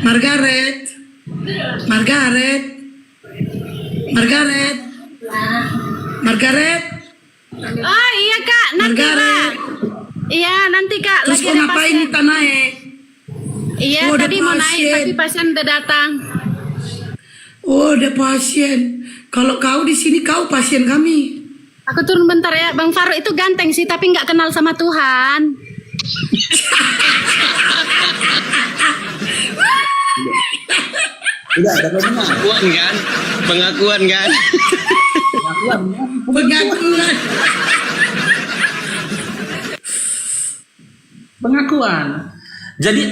Margaret. Margaret. Margaret. Margaret. Oh iya Kak, nanti Margaret. Kak. Iya nanti Kak. Terus Lagi kau ada ngapain pasien. kita naik? Iya Oh, ada tadi mau naik pasien. tapi pasien udah datang. Oh, ada pasien. Kalau kau di sini kau pasien kami. Aku turun bentar ya. Bang Farouk itu ganteng sih tapi nggak kenal sama Tuhan. Udah, ada benar. Pengakuan kan? Pengakuan kan? Pengakuan. Pengakuan. Jadi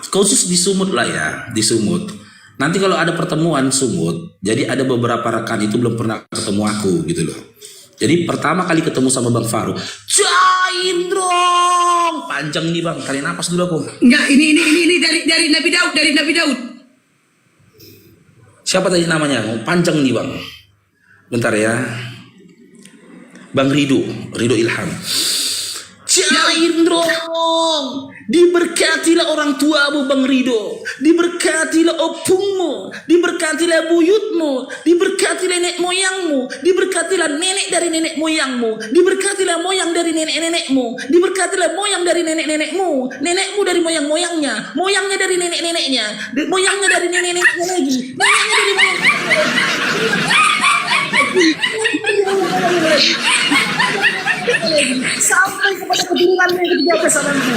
khusus di Sumut lah ya, di Sumut. Nanti kalau ada pertemuan Sumut, jadi ada beberapa rekan itu belum pernah ketemu aku gitu loh. Jadi pertama kali ketemu sama Bang Farouk, Caindrong, panjang ini Bang, tarik napas dulu aku. Enggak, ini dari Nabi Daud, dari Nabi Daud. Siapa tadi namanya? Panjang nih Bang. Bentar ya. Bang Ridho Ilham. Caindrong, diberkatilah orang tuamu Bang Ridho, diberkatilah opungmu, diberkatilah buyutmu, diberkatilah nenek moyangmu, diberkatilah nenek dari nenek moyangmu, diberkatilah moyang dari nenek-nenekmu, diberkatilah moyang dari nenek-nenekmu, nenekmu dari moyang-moyangnya, moyangnya dari nenek-neneknya, moyangnya dari nenek-neneknya lagi, neneknya dari moyang. Sampai kepada keturunan yang ketiga besaranmu.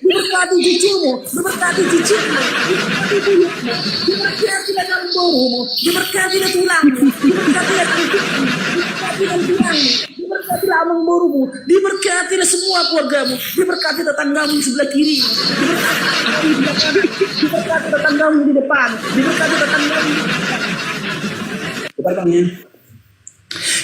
Diberkati cucumu, diberkati cucumu, diberkati buyutmu, diberkatilah gamborumu, diberkatilah tulangmu, diberkatilah kukumu, diberkatilah tulangmu, diberkatilah amang borumu, diberkatilah semua keluargamu, diberkati tetanggamu sebelah kiri, diberkati tetanggamu di depan, diberkati tetanggamu di depan.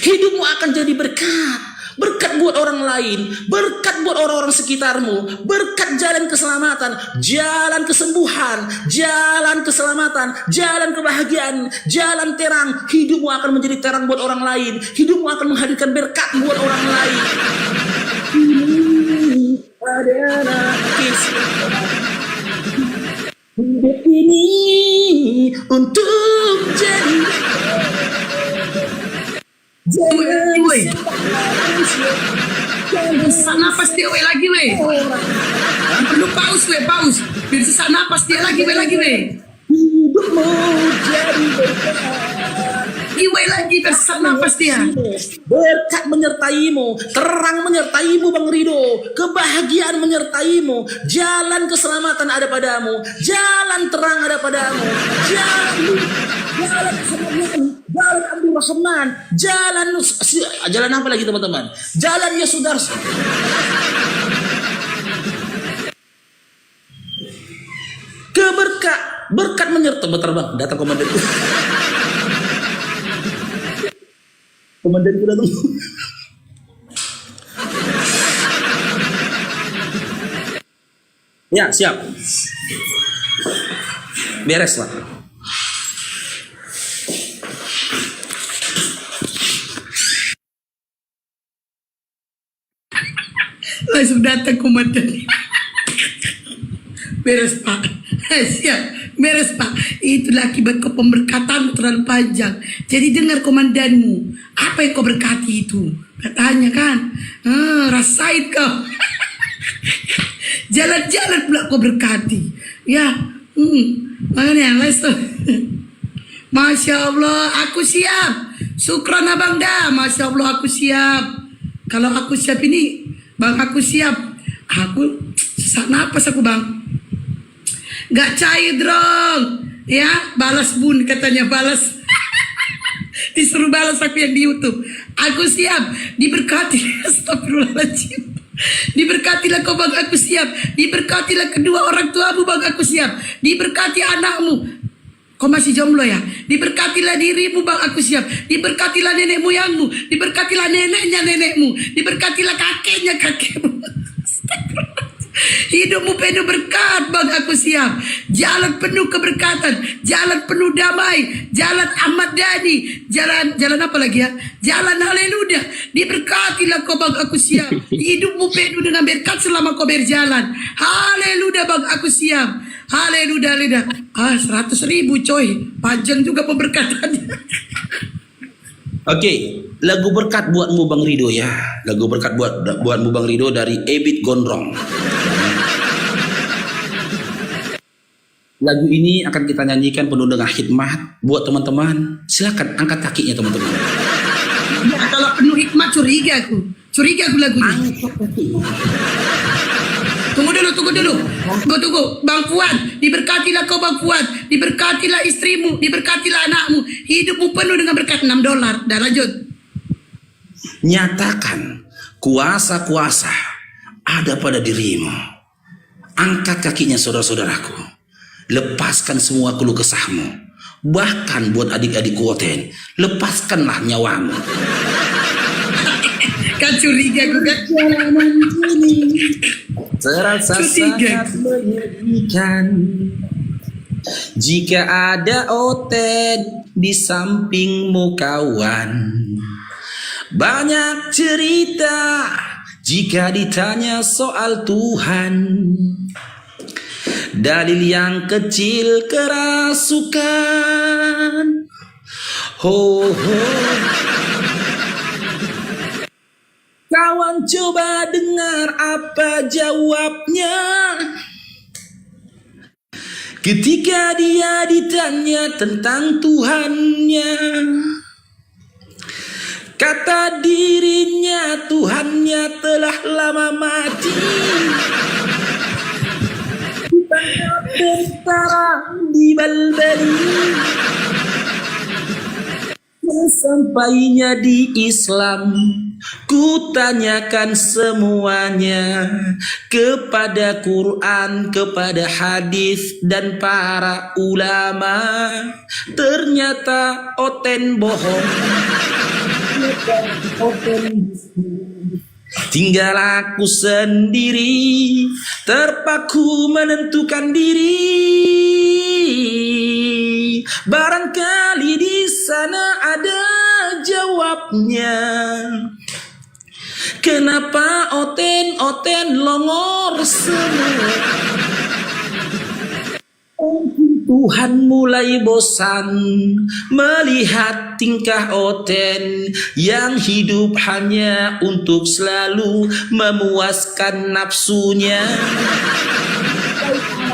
Hidupmu akan jadi berkat. Berkat buat orang lain, berkat buat orang-orang sekitarmu, berkat jalan keselamatan, jalan kesembuhan, jalan keselamatan, jalan kebahagiaan, jalan terang. Hidupmu akan menjadi terang buat orang lain, hidupmu akan menghadirkan berkat buat orang lain. Adalah hidup ini untuk jadi. Woi. Sesak napas dia weh lagi weh. Perlu paus weh, paus. Biar sesak napas dia lagi weh. Hidupmu jadi berkat. Iwe lagi biar sesak napas dia. Berkat menyertaimu, terang menyertaimu Bang Ridho, kebahagiaan menyertaimu, jalan keselamatan ada padamu, jalan terang ada padamu, jalan keselamatan, jalan Abdul Rahman, jalan apa lagi teman-teman? Jalan ya Sudarso. Berkat menyertai. Bentar Bang, datang komandanku. Komandanku datang. Ya, siap. Beres, Pak. Langsung datang komandan. Beres Pak. Siap. Beres Pak. Itulah akibat kau pemberkatan terlalu panjang. Jadi dengar komandanmu. Apa yang kau berkati itu? Katanya kan. Rasain kau. Jalan-jalan pula kau berkati. Ya. Makanya langsung. Masya Allah. Aku siap. Syukran abang dah. Masya Allah aku siap. Kalau aku siap ini. Bang aku siap. Aku sesak napas aku bang. Gak cair dong. Ya balas bun katanya balas. Disuruh balas aku yang di YouTube. Aku siap. Diberkati. Astagfirullahaladzim. Diberkatilah kau bang aku siap. Diberkatilah kedua orang tuamu bang aku siap. Diberkati anakmu. Kau masih jomblo ya? Diberkatilah dirimu bang aku siap. Diberkatilah nenek moyangmu. Diberkatilah neneknya nenekmu. Diberkatilah kakeknya kakekmu. Hidupmu penuh berkat bang, aku siap. Jalan penuh keberkatan, jalan penuh damai, jalan Ahmad Dhani, jalan apa lagi ya? Jalan haleluya. Diberkatilah kau bang, aku siap. Hidupmu penuh dengan berkat selama kau berjalan. Haleluya bang, aku siap. Haleluya, haleluya. 100.000 coy, panjang juga pemberkatannya. Oke, lagu berkat buatmu Bang Rido ya. Lagu berkat buatmu Bang Rido dari Ebit Gondrong. Lagu ini akan kita nyanyikan penuh dengan hikmat buat teman-teman. Silakan angkat kakinya teman-teman. Ya, kalau penuh hikmat curiga aku lagunya. Angkat kakinya. Tunggu dulu. Bang Fuad, diberkatilah kau Bang Fuad, diberkatilah istrimu, diberkatilah anakmu, hidupmu penuh dengan berkat. $6. Dah lanjut. Nyatakan kuasa-kuasa ada pada dirimu. Angkat kakinya saudara-saudaraku. Lepaskan semua keluh kesahmu. Bahkan buat adik-adik kuoten, lepaskanlah nyawamu. Kan curiga gue kan. Terasa sangat menyedihkan jika ada Oten di sampingmu kawan. Banyak cerita jika ditanya soal Tuhan. Dalil yang kecil kerasukan. Ho ho. Kawan coba dengar apa jawabnya ketika dia ditanya tentang Tuhannya. Kata dirinya Tuhannya telah lama mati. Ditangkap tentara di Balbali. Sampainya di Islam, ku tanyakan semuanya kepada Quran, kepada hadis dan para ulama. Ternyata Oten bohong. Tinggal aku sendiri, terpaku menentukan diri. Barangkali di sana ada jawabnya. Kenapa Oten longor semua? Mungkin Tuhan mulai bosan melihat tingkah Oten yang hidup hanya untuk selalu memuaskan nafsunya.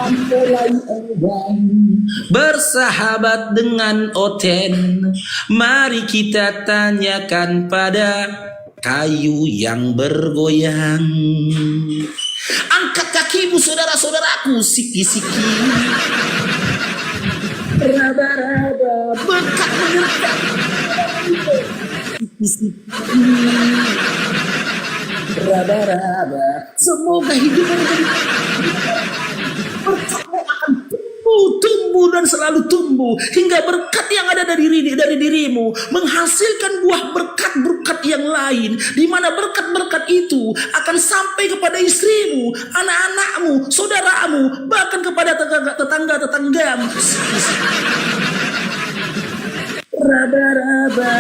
Mulai enggan bersahabat dengan Oten. Mari kita tanyakan pada kayu yang bergoyang. Angkat kakimu saudara-saudaraku, siki-siki. Raba-raba berkat menyertai. Siki-siki. Raba-raba, semoga hidupmu menjadi berkatmu akan tumbuh dan selalu tumbuh hingga berkat yang ada dari dirimu menghasilkan buah berkat-berkat yang lain, di mana berkat-berkat itu akan sampai kepada istrimu, anak-anakmu, saudaramu, bahkan kepada tetangga-tetanggamu. Raba-raba.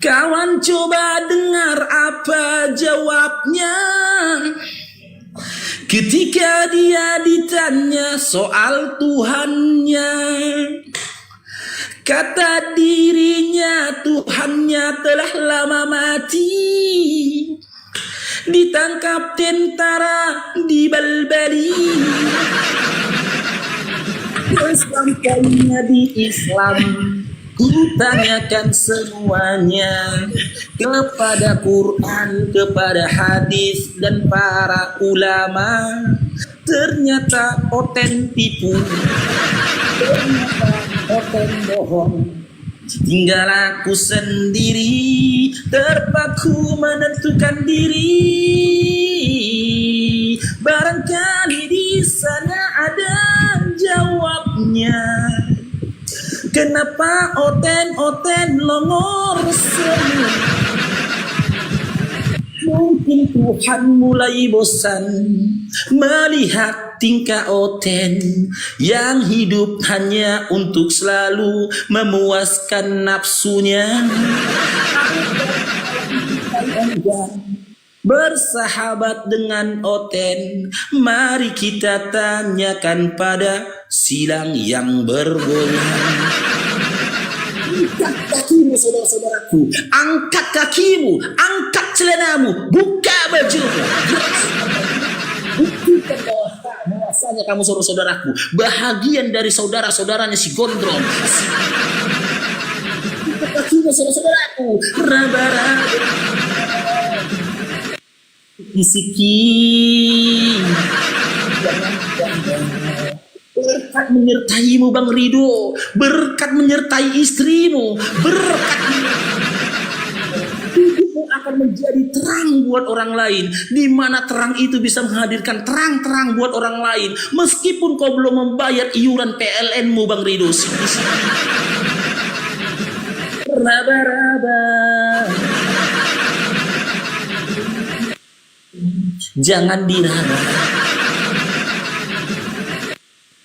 Kawan coba dengar apa jawabnya ketika dia ditanya soal Tuhannya. Kata dirinya Tuhannya telah lama mati, ditangkap tentara di Balbali. Sampainya di Islam, ku tanyakan semuanya kepada Quran, kepada hadis dan para ulama. Ternyata Oten tipu, ternyata Oten bohong. Tinggal aku sendiri, terpaku menentukan diri. Barangkali di sana ada jawabnya. Kenapa oten longor semua? Mungkin Tuhan mulai bosan melihat tingkah oten yang hidup hanya untuk selalu memuaskan nafsunya. Bersahabat dengan oten, mari kita tanyakan pada silang yang bergoyang. Angkat kakimu saudara-saudaraku, angkat kakimu, angkat celanamu, buka bajumu. Buktikan bahwasanya kamu saudara-saudaraku bahagian dari saudara-saudaranya si gondrong. Angkat kakimu saudara-saudaraku, raba-raba. Siki berkat menyertaimu Bang Rido, berkat menyertai istrimu, berkat hidupmu akan menjadi terang buat orang lain, di mana terang itu bisa menghadirkan terang-terang buat orang lain meskipun kau belum membayar iuran PLN-mu Bang Rido. Raba-raba, jangan diraba.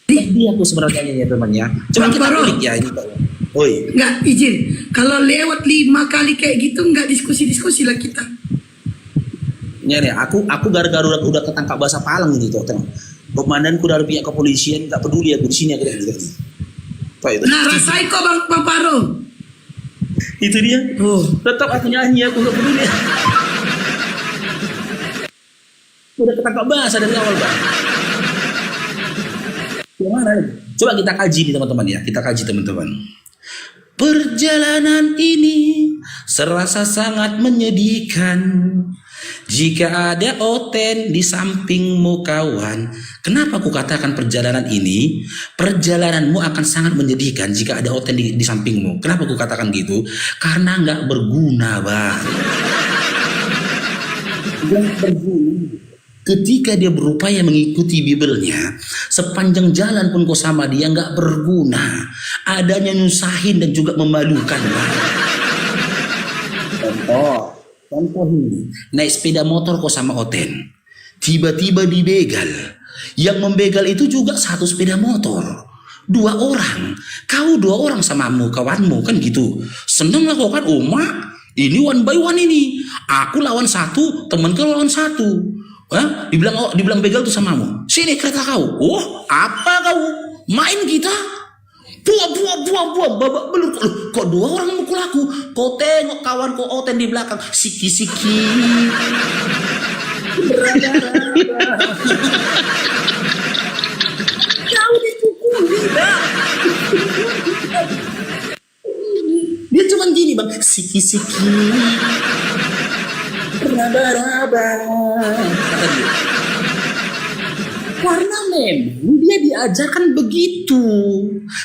Dia aku sebenarnya ya temannya. Coba kita klik ya ini Pak. Oi. Nggak izin. Kalau lewat 5 kali kayak gitu nggak diskusi-diskusi lah kita. Ya nih, aku gara-gara udah ketangkap bahasa Palang ini tuh, komandanku dari pihak kepolisian tak peduli aku di sini aku gitu. Itu. Nah rasain kok Bang Faro. Itu dia. Oh. Tetap aku nyanyi, aku nggak peduli. Udah ketangkap bahasa dari awal Bang. Gimana? Coba kita kaji nih teman-teman ya, kita kaji teman-teman. Perjalanan ini serasa sangat menyedihkan jika ada oten di sampingmu kawan. Kenapa aku katakan perjalanan ini? Perjalananmu akan sangat menyedihkan jika ada oten di sampingmu. Kenapa aku katakan gitu? Karena nggak berguna Bang. Nggak berguna. Ketika dia berupaya mengikuti Bibelnya, sepanjang jalan pun kau sama dia nggak berguna. Adanya nyusahin dan juga memalukan. Contoh ini, naik sepeda motor kau sama oten, tiba-tiba dibegal. Yang membegal itu juga satu sepeda motor, 2 orang. Kau 2 orang samamu, kawanmu kan gitu. Seneng lah kau kan, mak ini 1 by 1 ini. Aku lawan 1, temen kau lawan 1. Hah? Dibilang begal tuh samamu. Sini kereta kau. Oh, apa kau? Main kita? Buang. Babak belur. Kok 2 orang mukul aku? Kau tengok kawan kau oten di belakang. Siki-siki. Kau dipukuli, Bang. Dia cuma gini, Bang. Siki-siki. Raba-raba, kata dia. Karena memang dia diajarkan begitu.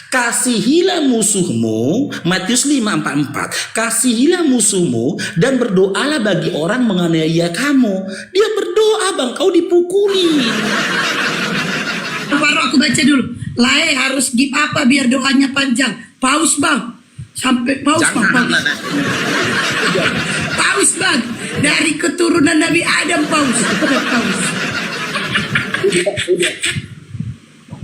Kasihilah musuhmu, Matius 5:44. Kasihilah musuhmu dan berdoalah bagi orang menganiaya kamu. Dia berdoa Bang, kau dipukuli. Baru aku baca dulu. Lae harus give apa biar doanya panjang. Paus Bang. Sampai paus Bang. Paus Bang. Dari keturunan Nabi Adam paus.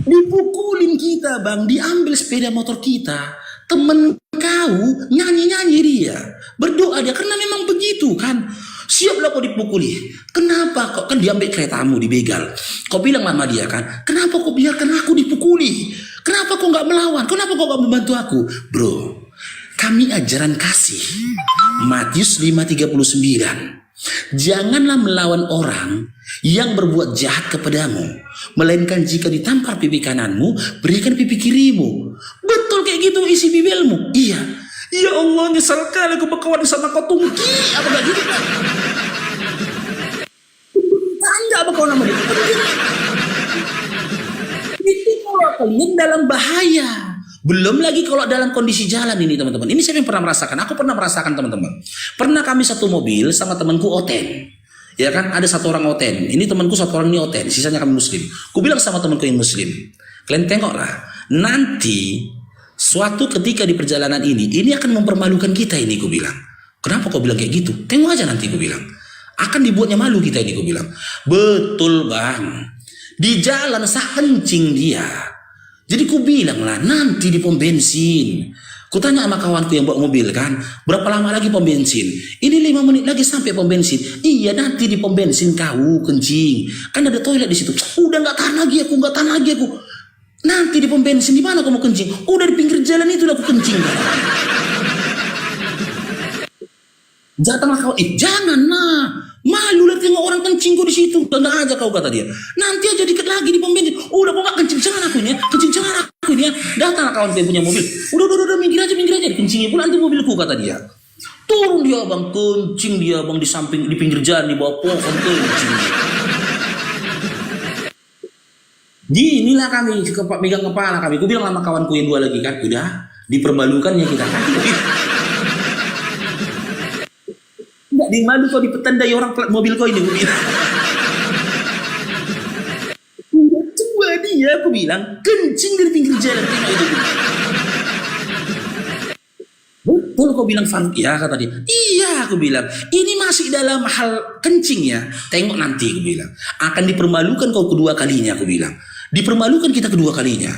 Dipukulin kita Bang, diambil sepeda motor kita. Temen kau nyanyi-nyanyi dia, berdoa dia, karena memang begitu kan. Siaplah kau dipukuli. Kenapa kok kan diambil keretamu, dibegal. Kau bilang sama dia kan, kenapa kau biarkan aku dipukuli? Kenapa kau nggak melawan? Kenapa kau nggak membantu aku? Bro, kami ajaran kasih. Matius 5:39. Janganlah melawan orang yang berbuat jahat kepadamu, melainkan jika ditampar pipi kananmu, berikan pipi kirimu. Betul kayak gitu isi bibelmu? Iya. Ya Allah, nyesal kali aku berkawan sama kau tungki. Apa gak gitu kan? Tanda apa kau nama dia? Itu kalau kalian dalam bahaya. Belum lagi kalau dalam kondisi jalan ini teman-teman. Ini saya yang pernah merasakan. Aku pernah merasakan teman-teman. Pernah kami satu mobil sama temanku oten. Ya kan, ada 1 orang oten. Ini temanku 1 orang ini oten. Sisanya kami muslim. Ku bilang sama temanku yang muslim, kalian tengoklah. Nanti Suatu ketika di perjalanan ini akan mempermalukan kita ini, ku bilang. Kenapa kau bilang kayak gitu? Tengok aja nanti, ku bilang. Akan dibuatnya malu kita ini, ku bilang. Betul bang. Di jalan sak kencing dia. Jadi ku bilang lah, nanti di pom bensin. Ku tanya sama kawanku yang bawa mobil kan, berapa lama lagi pom bensin? Ini 5 menit lagi sampai pom bensin. Iya, nanti di pom bensin kau kencing. Kan ada toilet di situ. Udah nggak tahan lagi aku. Nanti di pom bensin di mana kamu kencing? Udah di pinggir jalan itu udah aku kencing. Datanglah kawan, jangan nah, malu lah tengok orang kencing kau di situ. Tanda aja kau, kata dia. Nanti aja dikit lagi di pom bensin. Udah kau nggak kencing jangan aku ini, kencing jangan aku ini. Datanglah kawan yang punya mobil. Udah minggir aja. Kencingnya pula nanti mobilku, kata dia. Turun dia bang, kencing dia bang di samping, di pinggir jalan di bawah pohon kencing. Inilah kami pegang kepala kami. Ku bilang sama kawanku yang 2 lagi kan, udah dipermalukannya kita kan. Enggak dimalu kau dipetandai orang plat mobil kau ini, ku bilang. Udah tua dia, aku bilang, kencing dari pinggir jalan. Tengok itu. Betul kau bilang Faruk, ya kata dia. Iya, aku bilang, ini masih dalam hal kencing ya. Tengok nanti, aku bilang. Akan dipermalukan kau kedua kalinya, aku bilang. Dipermalukan kita kedua kalinya.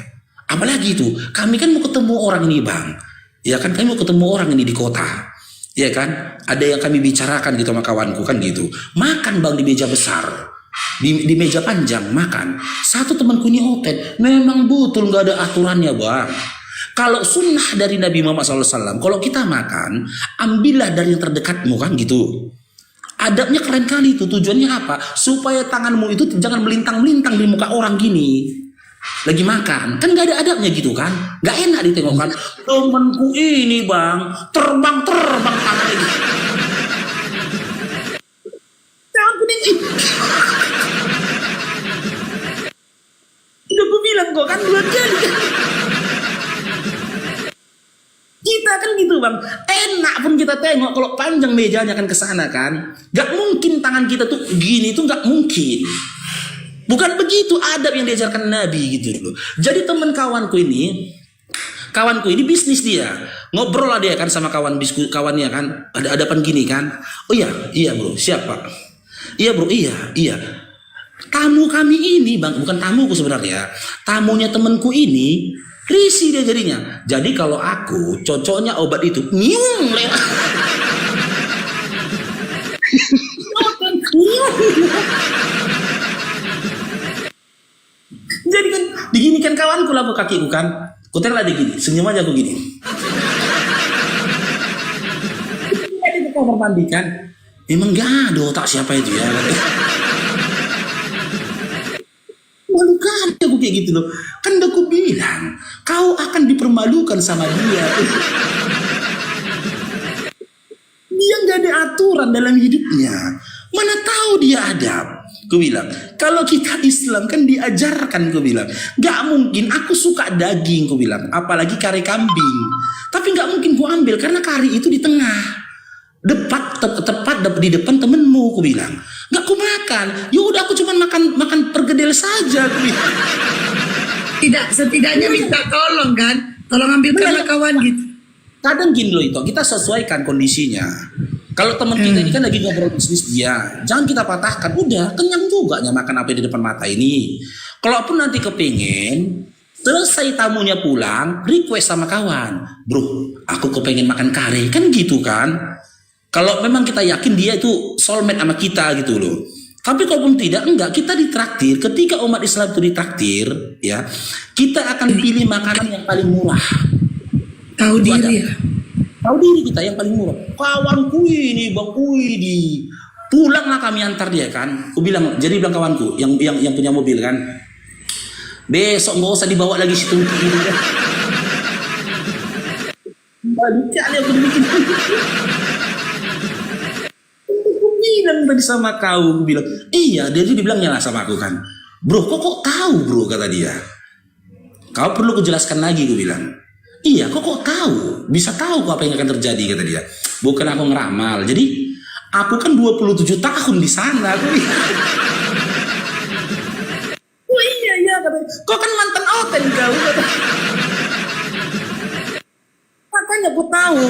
Apalagi itu, kami kan mau ketemu orang ini bang. Ya kan, kami mau ketemu orang ini di kota. Ya kan, ada yang kami bicarakan gitu sama kawanku kan gitu. Makan bang di meja besar, di meja panjang makan. Satu temanku ini oten, memang betul nggak ada aturannya bang. Kalau sunnah dari Nabi Muhammad SAW, kalau kita makan, ambillah dari yang terdekatmu kan gitu. Adabnya keren kali itu, tujuannya apa? Supaya tanganmu itu jangan melintang-melintang di muka orang gini. Lagi makan, kan gak ada adabnya gitu kan. Gak enak ditengok kan. Temanku ini bang, terbang tangannya gitu. Tanganku ini. Udah gue bilang kok kan 2 kali kan. Kita kan gitu bang, enak pun kita tengok kalau panjang mejanya kan ke sana kan. Gak mungkin tangan kita tuh gini tuh gak mungkin. Bukan begitu adab yang diajarkan Nabi gitu loh. Jadi teman kawanku ini bisnis dia. Ngobrol lah dia kan sama kawannya kan. Ada hadapan gini kan. Oh iya bro, siapa? Iya bro, iya. Tamu kami ini bang, bukan tamuku sebenarnya. Tamunya temanku ini risih dia jadinya. Jadi kalau aku cocoknya obat itu nyung lewat. Jadi kan diginikan kawanku lah kakiku kan. Kutek lah digini, senyum aja aku gini. Itu kamar mandi kan. Emang gak ada otak siapa itu ya. Malu kan aku kayak gitu loh. Kan udah aku bilang, kau akan dipermalukan sama dia. Dia gak ada aturan dalam hidupnya. Mana tahu dia adab. Ku bilang, kalau kita Islam kan diajarkan, ku bilang. Gak mungkin, aku suka daging, ku bilang. Apalagi kari kambing. Tapi gak mungkin ku ambil, karena kari itu di tengah. Tepat di depan temenmu, ku bilang. Gak ku makan. Ya udah aku cuma makan pergedel saja, ku bilang. Setidaknya minta tolong kan. Tolong ambilkan kawan gitu. Kadang gini loh itu, kita sesuaikan kondisinya. Kalau teman kita ini kan lagi ngobrol bisnis dia, jangan kita patahkan. Udah kenyang juga makan apa di depan mata ini. Kalaupun nanti kepengen, selesai tamunya pulang, request sama kawan, bro, aku kepengen makan kare, kan gitu kan? Kalau memang kita yakin dia itu soulmate sama kita gitu loh. Tapi kalaupun tidak, enggak, kita ditraktir. Ketika umat Islam itu ditraktir, ya, kita akan pilih makanan yang paling murah. Tahu diri ya. Tahu diri kita yang paling murah. Kawanku ini bang, di pulanglah kami antar dia kan. Aku bilang, jadi bilang kawanku yang punya mobil kan, besok nggak usah dibawa lagi si Tungki ini kan. Balik kali aku dibikin. Aku bilang tadi sama kau, aku bilang, iya dia juga dibilangnya lah sama aku kan. Bro, kok tahu bro, kata dia. Kau perlu kujelaskan lagi, aku bilang. Iya, kok tahu? Bisa tahu kok apa yang akan terjadi, kata dia. Bukan aku ngeramal. Jadi, aku kan 27 tahun di sana. Oh iya, kata dia. Kok kan mantan oten kau, kata. Makanya aku tahu.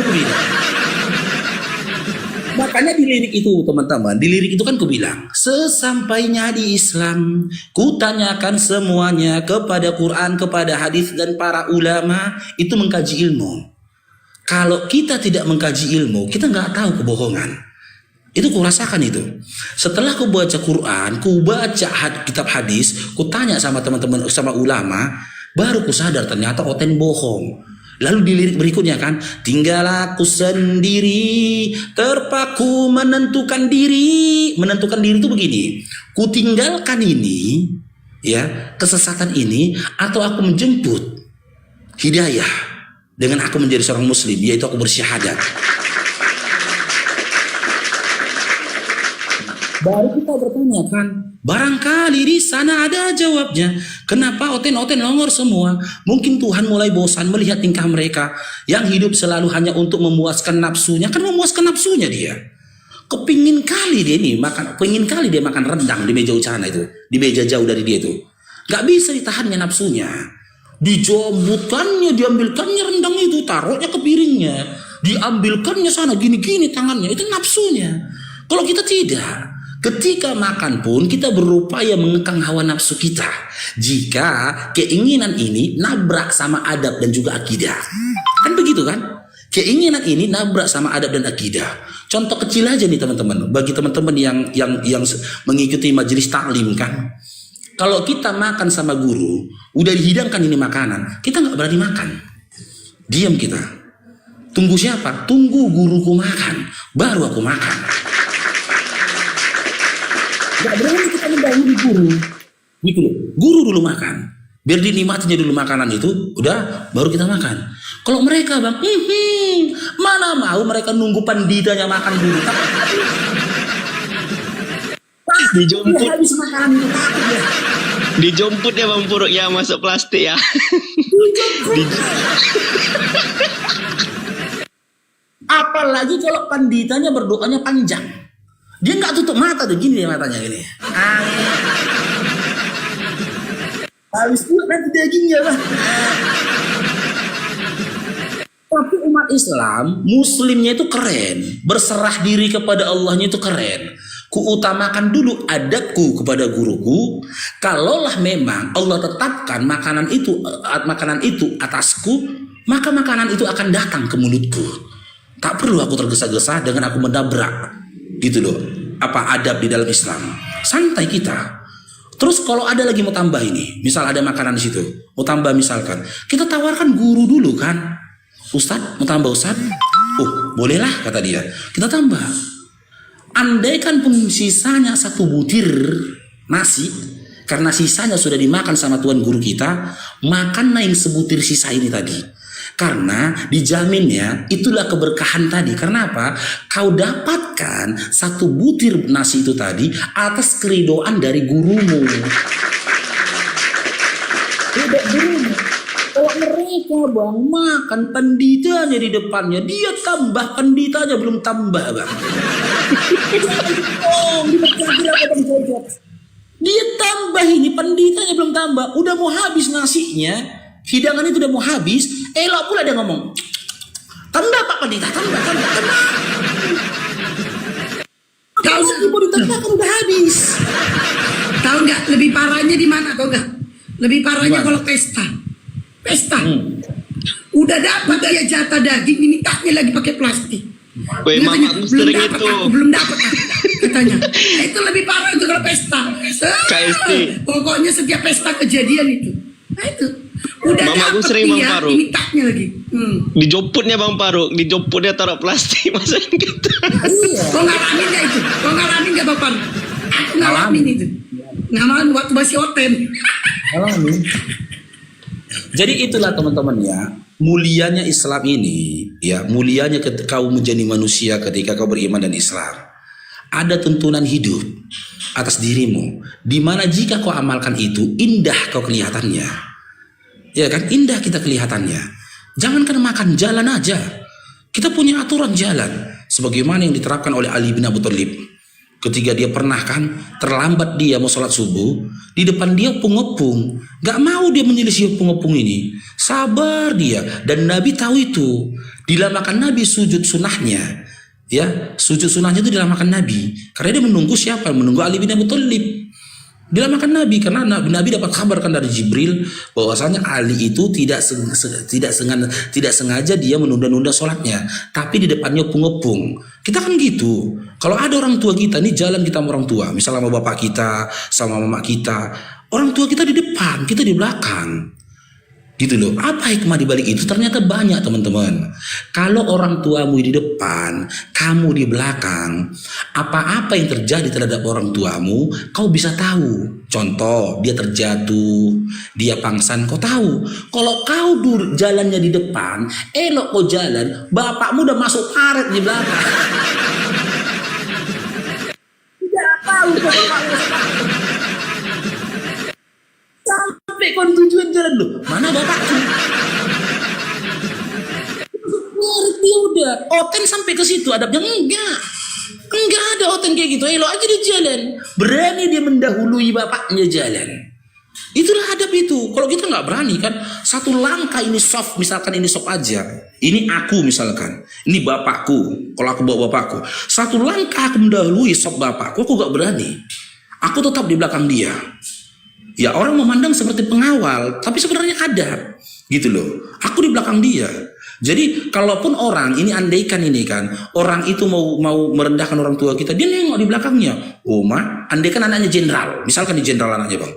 Makanya di lirik itu teman-teman, di lirik itu kan ku bilang, sesampainya di Islam, ku tanyakan semuanya kepada Quran, kepada hadis dan para ulama, itu mengkaji ilmu. Kalau kita tidak mengkaji ilmu, kita nggak tahu kebohongan. Itu ku rasakan itu. Setelah ku baca Quran, ku baca kitab hadis, ku tanya sama teman-teman, sama ulama, baru ku sadar ternyata Oten bohong. Lalu di lirik berikutnya kan, tinggal aku sendiri, terpaku menentukan diri. Menentukan diri itu begini, ku tinggalkan ini, ya, kesesatan ini, atau aku menjemput hidayah dengan aku menjadi seorang muslim, yaitu aku bersyahadat. Baru kita bertanya kan, barangkali di sana ada jawabnya. Kenapa Oten-Oten nongol semua? Mungkin Tuhan mulai bosan melihat tingkah mereka yang hidup selalu hanya untuk memuaskan nafsunya. Kan memuaskan nafsunya dia. Kepingin kali dia makan rendang di meja ucana itu, di meja jauh dari dia itu. Gak bisa ditahannya nafsunya. Dijambutkannya, diambilkannya rendang itu, taruhnya ke piringnya, diambilkannya sana gini-gini tangannya, itu nafsunya. Kalau kita tidak, ketika makan pun kita berupaya mengekang hawa nafsu kita. Jika keinginan ini nabrak sama adab dan juga akidah. Kan begitu kan? Keinginan ini nabrak sama adab dan akidah. Contoh kecil aja nih teman-teman. Bagi teman-teman yang mengikuti majelis taklim kan. Kalau kita makan sama guru, udah dihidangkan ini makanan, kita nggak berani makan. Diam kita. Tunggu siapa? Tunggu guruku makan, baru aku makan. Gak berani kita mendahului guru. Gitu loh. Guru dulu makan. Biar dinikmatinya dulu makanan itu. Udah baru kita makan. Kalau mereka bang, mana mau mereka nunggu panditanya makan dulu. Dijemput. Habis makanan itu takut ya. Dijemput ya Bang Puruk ya, masuk plastik ya. Apalagi kalau panditanya berdoanya panjang. Dia nggak tutup mata tuh, gini dia matanya gini. Habis itu nanti dagingnya lah. Tapi umat Islam, muslimnya itu keren. Berserah diri kepada Allahnya itu keren. Kuutamakan dulu adabku kepada guruku. Kalaulah memang Allah tetapkan makanan itu atasku, maka makanan itu akan datang ke mulutku. Tak perlu aku tergesa-gesa dengan aku mendabrak. Gitu loh, apa adab di dalam Islam. Santai kita. Terus kalau ada lagi mau tambah ini, misal ada makanan di situ, mau tambah misalkan, kita tawarkan guru dulu kan. Ustadz, mau tambah Ustadz? Oh, bolehlah kata dia. Kita tambah. Andaikan pun sisanya 1 butir nasi, karena sisanya sudah dimakan sama tuan guru kita, makanlah yang sebutir sisa ini tadi. Karena dijaminnya itulah keberkahan tadi. Karena apa? Kau dapatkan 1 butir nasi itu tadi atas keridoan dari gurumu. Tidak gurumu. Kalau mereka bang makan panditanya di depannya, dia tambah panditanya belum tambah bang. Dia tambah ini panditanya belum tambah, udah mau habis nasinya, hidangan itu udah mau habis. Elok pula dia ngomong, tambah Pak Pandita, tambah. Kalau mau ditambah kan udah habis. Tahu nggak lebih parahnya di mana? Tahu nggak? Lebih parahnya kalau pesta. Udah dapat dia jatah daging, dimintanya lagi pakai plastik. Woi, mamaku sering itu. Belum dapat katanya. Itu lebih parah itu kalau pesta. KST. Pokoknya setiap pesta kejadian itu. Nah itu. Udah Mamaku dapat sering Bang dia, Faruk. dimintanya lagi. Dijemputnya Bang Faruk, dijemputnya taruh plastik masukin gitu. Kau ngalamin nggak itu? Kau ngalamin nggak Bapak? Aku ngalamin itu. Ngalamin waktu masih Oten. Ngalamin. Jadi itulah teman-teman ya, mulianya Islam ini, ya mulianya ketika kau menjadi manusia ketika kau beriman dan Islam. Ada tuntunan hidup atas dirimu, dimana jika kau amalkan itu indah kau kelihatannya, ya kan, indah kita kelihatannya. Jangankan makan, jalan aja, kita punya aturan jalan, sebagaimana yang diterapkan oleh Ali bin Abi Thalib. Ketika dia pernah kan terlambat dia mau sholat subuh, di depan dia opung-opung, gak mau dia menyelisih opung-opung ini, sabar dia. Dan Nabi tahu itu, dilamakan Nabi sujud sunahnya, ya sujud sunahnya itu dilamakan Nabi, karena dia menunggu siapa? Menunggu Ali bin Abi Thalib. Dilamakan Nabi karena Nabi dapat kabar kan dari Jibril bahwasanya Ali itu tidak sengaja dia menunda-nunda sholatnya, tapi di depannya opung-opung. Kita kan gitu. Kalau ada orang tua kita nih, jalan kita sama orang tua, misalnya sama bapak kita, sama mama kita, orang tua kita di depan, kita di belakang. Gitu loh. Apa hikmah di balik itu? Ternyata banyak, teman-teman. Kalau orang tuamu di depan, kamu di belakang, apa-apa yang terjadi terhadap orang tuamu, kau bisa tahu. Contoh, dia terjatuh, dia pangsan, kau tahu. Kalau kau jalannya di depan, elok kau jalan, bapakmu udah masuk karet di belakang. Tidak tahu bapakmu. Sampai kon tujuan jalan lu, mana bapakku? Ngerti udah. Oten sampai ke situ adabnya enggak ada Oten kayak gitu. Elok aja di jalan, berani dia mendahului bapaknya jalan. Itulah adab itu. Kalau kita nggak berani kan, satu langkah ini soft, misalkan ini soft aja. Ini aku misalkan, ini bapakku. Kalau aku bawa bapakku, satu langkah aku mendahului soft bapakku, aku nggak berani. Aku tetap di belakang dia. Ya orang memandang seperti pengawal, tapi sebenarnya ada, gitu loh. Aku di belakang dia. Jadi kalaupun orang ini andaikan ini kan, orang itu mau merendahkan orang tua kita, dia nengok di belakangnya. Oh ma, andaikan anaknya jenderal, misalkan di jenderal anaknya bang,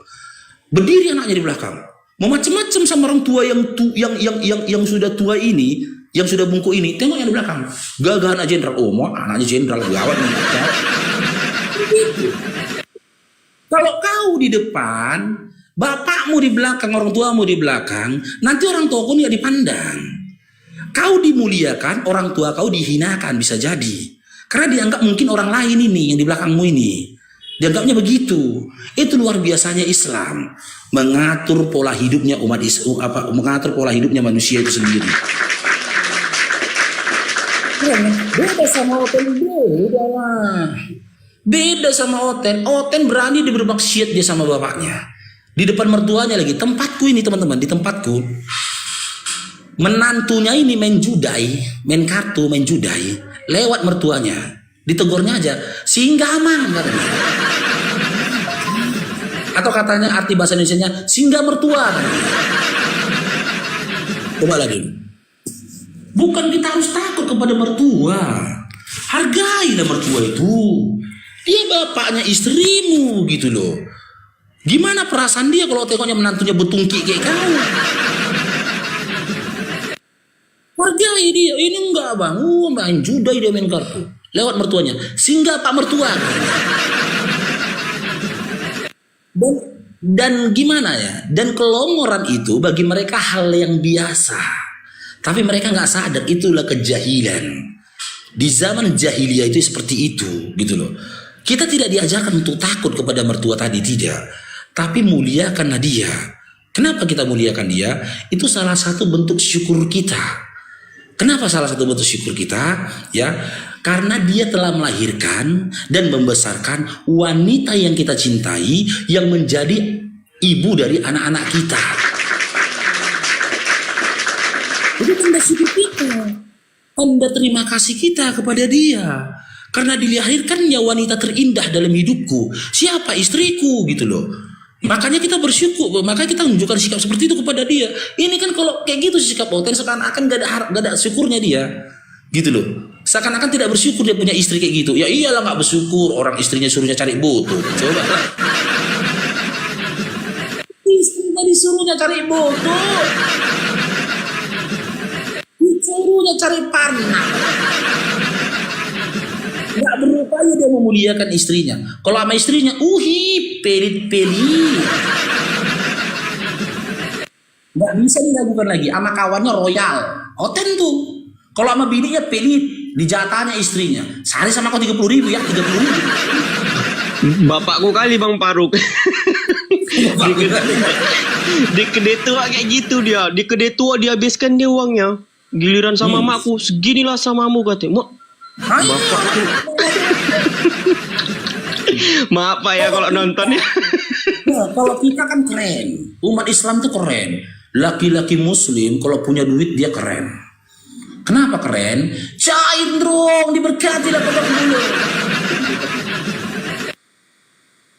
berdiri anaknya di belakang, mau macam-macam sama orang tua yang sudah tua ini, yang sudah bungkuk ini, tengoknya di belakang, gagah anak jenderal. Oh ma, anaknya jenderal, gawat nih. Kalau kau di depan, bapakmu di belakang, orang tuamu di belakang, nanti orang tua kau nggak dipandang. Kau dimuliakan, orang tua kau dihinakan, bisa jadi. Karena dianggap mungkin orang lain ini yang di belakangmu ini. Dianggapnya begitu. Itu luar biasanya Islam mengatur pola hidupnya umat Islam, mengatur pola hidupnya manusia itu sendiri. Beda sama Oten, beda lah. Beda sama Oten. Oten berani dia bermaksiat dia sama bapaknya. Di depan mertuanya lagi. Tempatku ini teman-teman, di tempatku. Menantunya ini main judai, main kartu, main judai. Lewat mertuanya. Ditegurnya aja, singgah amang katanya. Atau katanya arti bahasa Indonesianya, singgah mertua katanya. Coba lagi. Bukan kita harus takut kepada mertua. Hargailah mertua itu. Dia bapaknya istrimu gitu loh. Gimana perasaan dia kalau tengoknya menantunya betungki kayak kamu? Hargai dia. Ini enggak bang, main judai dia main kartu. Lewat mertuanya, singgah pak mertua. Dan gimana ya? Dan kelongoran itu bagi mereka hal yang biasa. Tapi mereka nggak sadar itulah kejahilan. Di zaman jahiliyah itu seperti itu, gitu loh. Kita tidak diajarkan untuk takut kepada mertua tadi, tidak. Tapi muliakanlah dia. Kenapa kita muliakan dia? Itu salah satu bentuk syukur kita. Kenapa salah satu bentuk syukur kita? Ya, karena dia telah melahirkan dan membesarkan wanita yang kita cintai, yang menjadi ibu dari anak-anak kita. Itu tanda syukur kita. Tanda terima kasih kita kepada dia. Karena dilahirkannya wanita terindah dalam hidupku. Siapa? Istriku gitu loh. Makanya kita bersyukur, makanya kita menunjukkan sikap seperti itu kepada dia. Ini kan kalau kayak gitu sikap Oten, seakan-akan gak ada syukurnya dia. Gitu loh. Seakan-akan tidak bersyukur dia punya istri kayak gitu. Ya iyalah gak bersyukur, orang istrinya suruhnya cari botol. Coba. Istrinya disuruhnya cari botol. Disuruhnya cari panah. Nggak berupaya dia memuliakan istrinya. Kalau sama istrinya, pelit-pelit. Nggak bisa diragukan lagi. Sama kawannya royal. Oten tuh. Kalau sama bininya pelit. Dijatahnya istrinya. Sehari sama kau 30.000 ya, 30.000. Bapakku kali Bang Faruk. Di kedai tua kayak gitu dia. Di kedai tua dia habiskan dia uangnya. Giliran sama makku, seginilah samamu katanya. Bapakku. Maaf Pak ya kalau nonton ya. Nah, kalau kita kan keren, umat Islam tuh keren. Laki-laki Muslim kalau punya duit dia keren. Kenapa keren? Cair dong, diberkati lah pada dulu.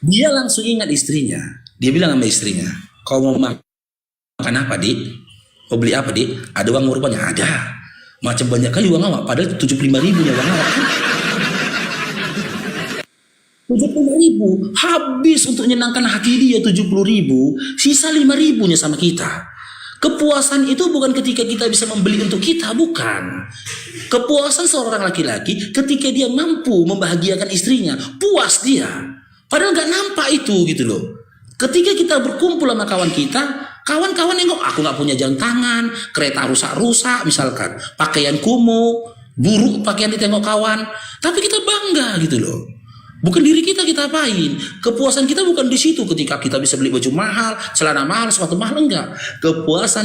Dia langsung ingat istrinya. Dia bilang sama istrinya, kau mau makan apa, Dik? Mau beli apa, Dik? Ada uang rupanya? Ada. Macam banyak kali uang awak, padahal 75.000 ya uang awak. 70.000 habis untuk menyenangkan hati dia. 70.000 sisa 5.000-nya sama kita. Kepuasan itu bukan ketika kita bisa membeli untuk kita, bukan. Kepuasan seorang laki-laki ketika dia mampu membahagiakan istrinya, puas dia. Padahal nggak nampak itu gitu loh. Ketika kita berkumpul sama kawan kita, kawan-kawan nengok, aku nggak punya jam tangan, kereta rusak-rusak misalkan, pakaian kumuh, buruk pakaian ditengok kawan, tapi kita bangga gitu loh. Bukan diri kita apain. Kepuasan kita bukan di situ ketika kita bisa beli baju mahal, celana mahal, sepatu mahal, enggak. Kepuasan